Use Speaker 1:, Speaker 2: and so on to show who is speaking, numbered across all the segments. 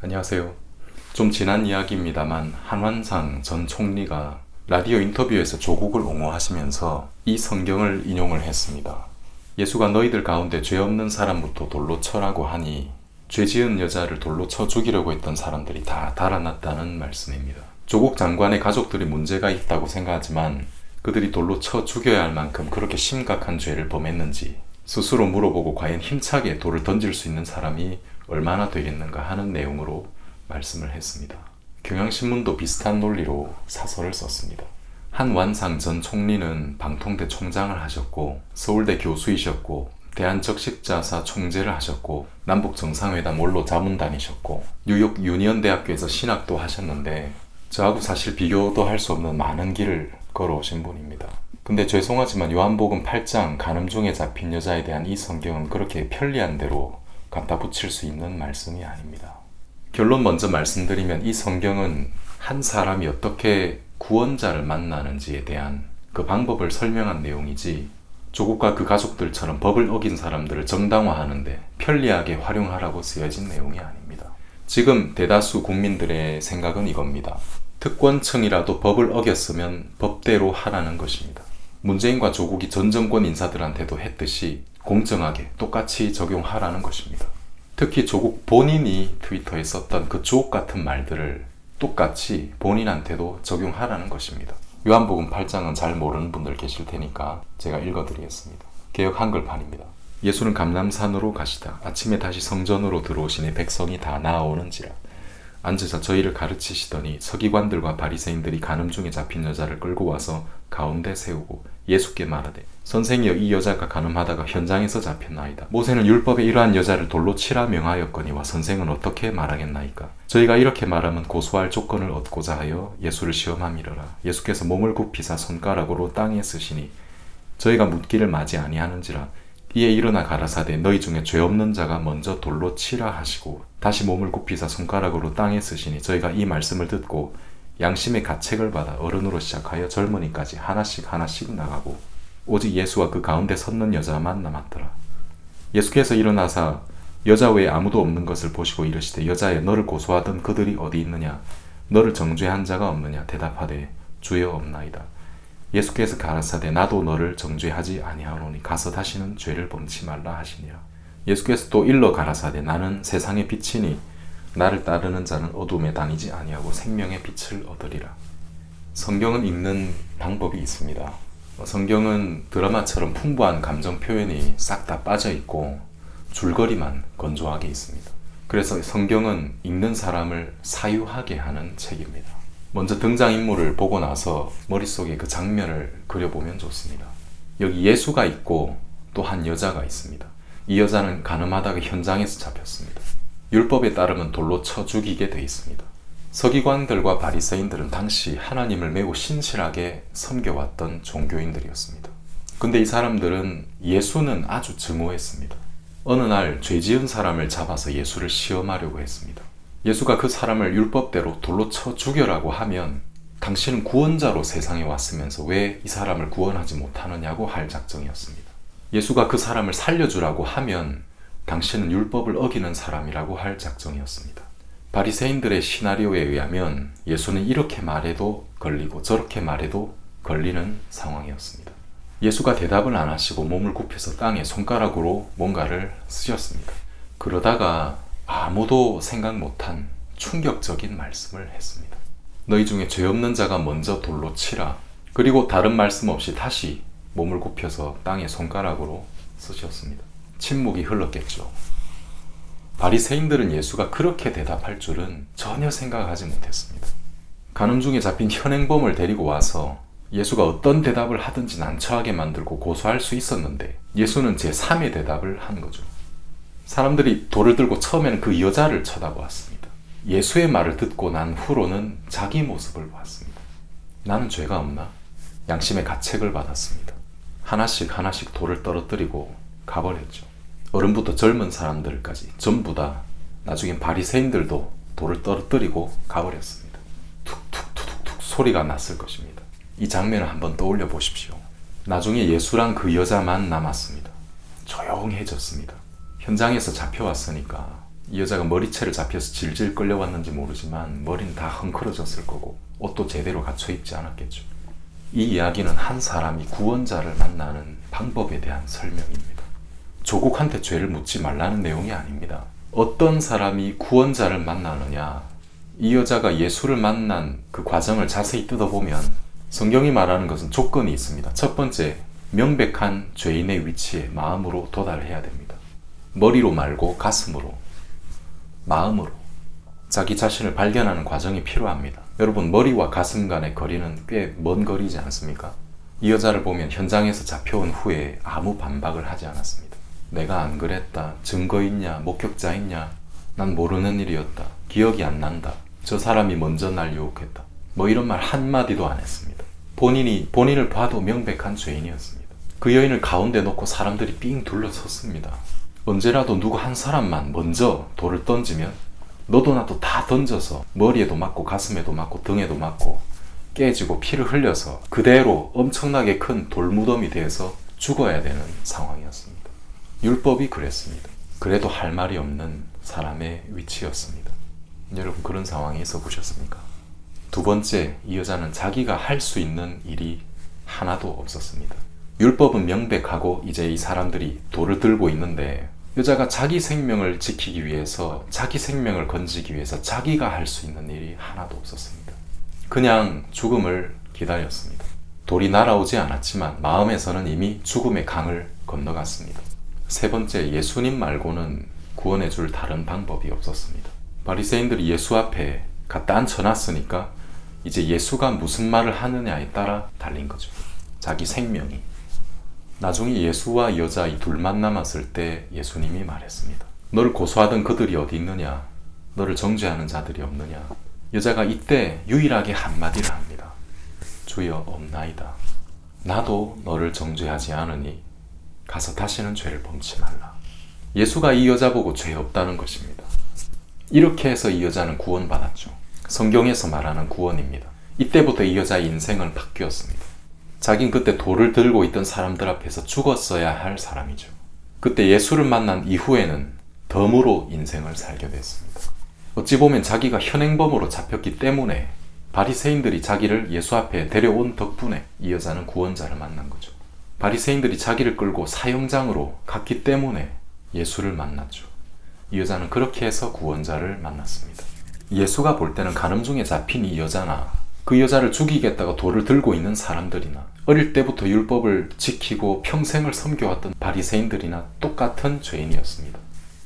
Speaker 1: 안녕하세요. 좀 지난 이야기입니다만 한완상 전 총리가 라디오 인터뷰에서 조국을 옹호하시면서 이 성경을 인용을 했습니다. 예수가 너희들 가운데 죄 없는 사람부터 돌로 쳐라고 하니 죄 지은 여자를 돌로 쳐 죽이려고 했던 사람들이 다 달아났다는 말씀입니다. 조국 장관의 가족들이 문제가 있다고 생각하지만 그들이 돌로 쳐 죽여야 할 만큼 그렇게 심각한 죄를 범했는지 스스로 물어보고 과연 힘차게 돌을 던질 수 있는 사람이 얼마나 되겠는가 하는 내용으로 말씀을 했습니다. 경향신문도 비슷한 논리로 사설을 썼습니다. 한완상 전 총리는 방통대 총장을 하셨고 서울대 교수이셨고 대한적십자사 총재를 하셨고 남북정상회담 원로 자문 다니셨고 뉴욕 유니언 대학교에서 신학도 하셨는데 저하고 사실 비교도 할 수 없는 많은 길을 걸어오신 분입니다. 근데 죄송하지만 요한복음 8장 간음 중에 잡힌 여자에 대한 이 성경은 그렇게 편리한 대로 갖다 붙일 수 있는 말씀이 아닙니다. 결론 먼저 말씀드리면 이 성경은 한 사람이 어떻게 구원자를 만나는지에 대한 그 방법을 설명한 내용이지 조국과 그 가족들처럼 법을 어긴 사람들을 정당화하는데 편리하게 활용하라고 쓰여진 내용이 아닙니다. 지금 대다수 국민들의 생각은 이겁니다. 특권층이라도 법을 어겼으면 법대로 하라는 것입니다. 문재인과 조국이 전 정권 인사들한테도 했듯이 공정하게 똑같이 적용하라는 것입니다. 특히 조국 본인이 트위터에 썼던 그 주옥 같은 말들을 똑같이 본인한테도 적용하라는 것입니다. 요한복음 8장은 잘 모르는 분들 계실 테니까 제가 읽어드리겠습니다. 개역 한글판입니다. 예수는 감람산으로 가시다 아침에 다시 성전으로 들어오시니 백성이 다 나아오는지라 앉으사 저희를 가르치시더니 서기관들과 바리새인들이 간음 중에 잡힌 여자를 끌고 와서 가운데 세우고 예수께 말하되 선생이여 이 여자가 간음하다가 현장에서 잡혔나이다. 모세는 율법에 이러한 여자를 돌로 치라 명하였거니와 선생은 어떻게 말하겠나이까. 저희가 이렇게 말하면 고소할 조건을 얻고자 하여 예수를 시험함이러라. 예수께서 몸을 굽히사 손가락으로 땅에 쓰시니 저희가 묻기를 마지 아니하는지라. 이에 일어나 가라사대 너희 중에 죄 없는 자가 먼저 돌로 치라 하시고 다시 몸을 굽히사 손가락으로 땅에 쓰시니 저희가 이 말씀을 듣고 양심의 가책을 받아 어른으로 시작하여 젊은이까지 하나씩 나가고 오직 예수와 그 가운데 섰는 여자만 남았더라. 예수께서 일어나사 여자 외에 아무도 없는 것을 보시고 이르시되 여자여 너를 고소하던 그들이 어디 있느냐 너를 정죄한 자가 없느냐 대답하되 주여 없나이다. 예수께서 가라사대 나도 너를 정죄하지 아니하노니 가서 다시는 죄를 범치 말라 하시니라. 예수께서 또 일러 가라사대 나는 세상의 빛이니 나를 따르는 자는 어둠에 다니지 아니하고 생명의 빛을 얻으리라. 성경은 읽는 방법이 있습니다. 성경은 드라마처럼 풍부한 감정 표현이 싹 다 빠져 있고 줄거리만 건조하게 있습니다. 그래서 성경은 읽는 사람을 사유하게 하는 책입니다. 먼저 등장인물을 보고 나서 머릿속에 그 장면을 그려보면 좋습니다. 여기 예수가 있고 또 한 여자가 있습니다. 이 여자는 간음하다가 현장에서 잡혔습니다. 율법에 따르면 돌로 쳐 죽이게 돼 있습니다. 서기관들과 바리새인들은 당시 하나님을 매우 신실하게 섬겨왔던 종교인들이었습니다. 근데 이 사람들은 예수는 아주 증오했습니다. 어느 날 죄 지은 사람을 잡아서 예수를 시험하려고 했습니다. 예수가 그 사람을 율법대로 돌로 쳐 죽여라고 하면 당신은 구원자로 세상에 왔으면서 왜 이 사람을 구원하지 못하느냐고 할 작정이었습니다. 예수가 그 사람을 살려주라고 하면 당신은 율법을 어기는 사람이라고 할 작정이었습니다. 바리새인들의 시나리오에 의하면 예수는 이렇게 말해도 걸리고 저렇게 말해도 걸리는 상황이었습니다. 예수가 대답을 안 하시고 몸을 굽혀서 땅에 손가락으로 뭔가를 쓰셨습니다. 그러다가 아무도 생각 못한 충격적인 말씀을 했습니다. 너희 중에 죄 없는 자가 먼저 돌로 치라. 그리고 다른 말씀 없이 다시 몸을 굽혀서 땅에 손가락으로 쓰셨습니다. 침묵이 흘렀겠죠. 바리새인들은 예수가 그렇게 대답할 줄은 전혀 생각하지 못했습니다. 간음 중에 잡힌 현행범을 데리고 와서 예수가 어떤 대답을 하든지 난처하게 만들고 고소할 수 있었는데 예수는 제3의 대답을 한 거죠. 사람들이 돌을 들고 처음에는 그 여자를 쳐다보았습니다. 예수의 말을 듣고 난 후로는 자기 모습을 보았습니다. 나는 죄가 없나? 양심의 가책을 받았습니다. 하나씩 돌을 떨어뜨리고 가버렸죠. 어른부터 젊은 사람들까지 전부 다 나중엔 바리새인들도 돌을 떨어뜨리고 가버렸습니다. 툭툭툭툭 소리가 났을 것입니다. 이 장면을 한번 떠올려 보십시오. 나중에 예수랑 그 여자만 남았습니다. 조용해졌습니다. 현장에서 잡혀왔으니까 이 여자가 머리채를 잡혀서 질질 끌려왔는지 모르지만 머리는 다 헝클어졌을 거고 옷도 제대로 갖춰 입지 않았겠죠. 이 이야기는 한 사람이 구원자를 만나는 방법에 대한 설명입니다. 조국한테 죄를 묻지 말라는 내용이 아닙니다. 어떤 사람이 구원자를 만나느냐, 이 여자가 예수를 만난 그 과정을 자세히 뜯어보면 성경이 말하는 것은 조건이 있습니다. 첫 번째, 명백한 죄인의 위치에 마음으로 도달해야 됩니다. 머리로 말고 가슴으로, 마음으로 자기 자신을 발견하는 과정이 필요합니다. 여러분, 머리와 가슴 간의 거리는 꽤 먼 거리지 않습니까? 이 여자를 보면 현장에서 잡혀온 후에 아무 반박을 하지 않았습니다. 내가 안 그랬다, 증거 있냐, 목격자 있냐, 난 모르는 일이었다, 기억이 안 난다, 저 사람이 먼저 날 유혹했다, 뭐 이런 말 한마디도 안 했습니다. 본인을 봐도 명백한 죄인이었습니다. 그 여인을 가운데 놓고 사람들이 삥 둘러섰습니다. 언제라도 누구 한 사람만 먼저 돌을 던지면 너도 나도 다 던져서 머리에도 맞고 가슴에도 맞고 등에도 맞고 깨지고 피를 흘려서 그대로 엄청나게 큰 돌무덤이 돼서 죽어야 되는 상황이었습니다. 율법이 그랬습니다. 그래도 할 말이 없는 사람의 위치였습니다. 여러분, 그런 상황에 있어 보셨습니까? 두 번째, 이 여자는 자기가 할 수 있는 일이 하나도 없었습니다. 율법은 명백하고 이제 이 사람들이 돌을 들고 있는데 여자가 자기 생명을 지키기 위해서, 자기 생명을 건지기 위해서 자기가 할 수 있는 일이 하나도 없었습니다. 그냥 죽음을 기다렸습니다. 돌이 날아오지 않았지만 마음에서는 이미 죽음의 강을 건너갔습니다. 세 번째, 예수님 말고는 구원해 줄 다른 방법이 없었습니다. 바리새인들이 예수 앞에 갖다 앉혀놨으니까 이제 예수가 무슨 말을 하느냐에 따라 달린 거죠. 자기 생명이. 나중에 예수와 여자 이 둘만 남았을 때 예수님이 말했습니다. 너를 고소하던 그들이 어디 있느냐? 너를 정죄하는 자들이 없느냐? 여자가 이때 유일하게 한마디를 합니다. 주여, 없나이다. 나도 너를 정죄하지 않으니 가서 다시는 죄를 범치 말라. 예수가 이 여자 보고 죄 없다는 것입니다. 이렇게 해서 이 여자는 구원받았죠. 성경에서 말하는 구원입니다. 이때부터 이 여자의 인생은 바뀌었습니다. 자긴 그때 돌을 들고 있던 사람들 앞에서 죽었어야 할 사람이죠. 그때 예수를 만난 이후에는 덤으로 인생을 살게 됐습니다. 어찌 보면 자기가 현행범으로 잡혔기 때문에 바리새인들이 자기를 예수 앞에 데려온 덕분에 이 여자는 구원자를 만난 거죠. 바리새인들이 자기를 끌고 사형장으로 갔기 때문에 예수를 만났죠. 이 여자는 그렇게 해서 구원자를 만났습니다. 예수가 볼 때는 간음중에 잡힌 이 여자나 그 여자를 죽이겠다고 돌을 들고 있는 사람들이나 어릴 때부터 율법을 지키고 평생을 섬겨왔던 바리새인들이나 똑같은 죄인이었습니다.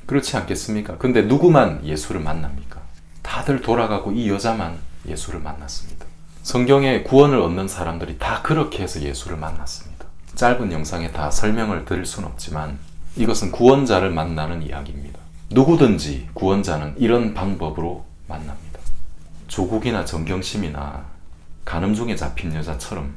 Speaker 1: 그렇지 않겠습니까? 근데 누구만 예수를 만납니까? 다들 돌아가고 이 여자만 예수를 만났습니다. 성경에 구원을 얻는 사람들이 다 그렇게 해서 예수를 만났습니다. 짧은 영상에 다 설명을 드릴 순 없지만 이것은 구원자를 만나는 이야기입니다. 누구든지 구원자는 이런 방법으로 만납니다. 조국이나 정경심이나 간음중에 잡힌 여자처럼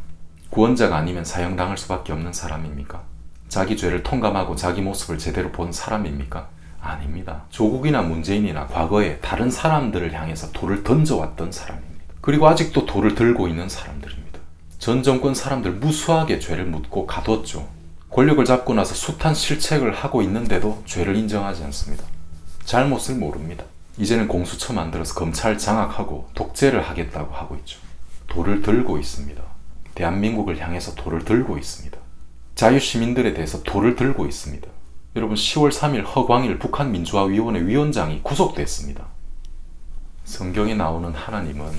Speaker 1: 구원자가 아니면 사형당할 수밖에 없는 사람입니까? 자기 죄를 통감하고 자기 모습을 제대로 본 사람입니까? 아닙니다. 조국이나 문재인이나 과거에 다른 사람들을 향해서 돌을 던져왔던 사람입니다. 그리고 아직도 돌을 들고 있는 사람들입니다. 전 정권 사람들 무수하게 죄를 묻고 가뒀죠. 권력을 잡고 나서 숱한 실책을 하고 있는데도 죄를 인정하지 않습니다. 잘못을 모릅니다. 이제는 공수처 만들어서 검찰 장악하고 독재를 하겠다고 하고 있죠. 돌을 들고 있습니다. 대한민국을 향해서 돌을 들고 있습니다. 자유시민들에 대해서 돌을 들고 있습니다. 여러분, 10월 3일 허광일 북한민주화위원회 위원장이 구속됐습니다. 성경에 나오는 하나님은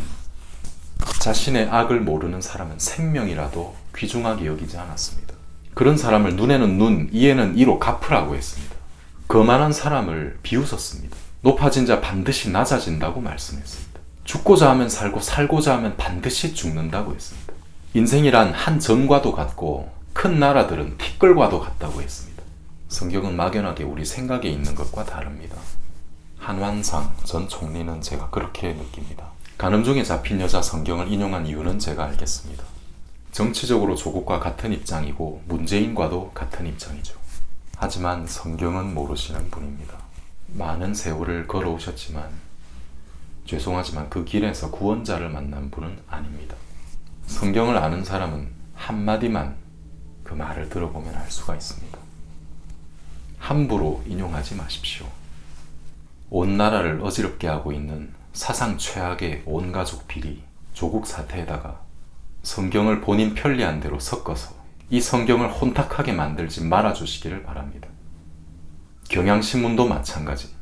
Speaker 1: 자신의 악을 모르는 사람은 생명이라도 귀중하게 여기지 않았습니다. 그런 사람을 눈에는 눈, 이에는 이로 갚으라고 했습니다. 거만한 사람을 비웃었습니다. 높아진 자 반드시 낮아진다고 말씀했습니다. 죽고자 하면 살고 살고자 하면 반드시 죽는다고 했습니다. 인생이란 한 점과도 같고 큰 나라들은 티끌과도 같다고 했습니다. 성경은 막연하게 우리 생각에 있는 것과 다릅니다. 한완상 전 총리는 제가 그렇게 느낍니다. 간음중에 잡힌 여자 성경을 인용한 이유는 제가 알겠습니다. 정치적으로 조국과 같은 입장이고 문재인과도 같은 입장이죠. 하지만 성경은 모르시는 분입니다. 많은 세월을 걸어오셨지만 죄송하지만 그 길에서 구원자를 만난 분은 아닙니다. 성경을 아는 사람은 한마디만 그 말을 들어보면 알 수가 있습니다. 함부로 인용하지 마십시오. 온 나라를 어지럽게 하고 있는 사상 최악의 온가족 비리, 조국 사태에다가 성경을 본인 편리한 대로 섞어서 이 성경을 혼탁하게 만들지 말아주시기를 바랍니다. 경향신문도 마찬가지.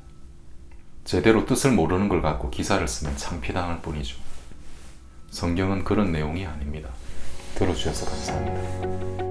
Speaker 1: 제대로 뜻을 모르는 걸 갖고 기사를 쓰면 창피당할 뿐이죠. 성경은 그런 내용이 아닙니다. 들어주셔서 감사합니다.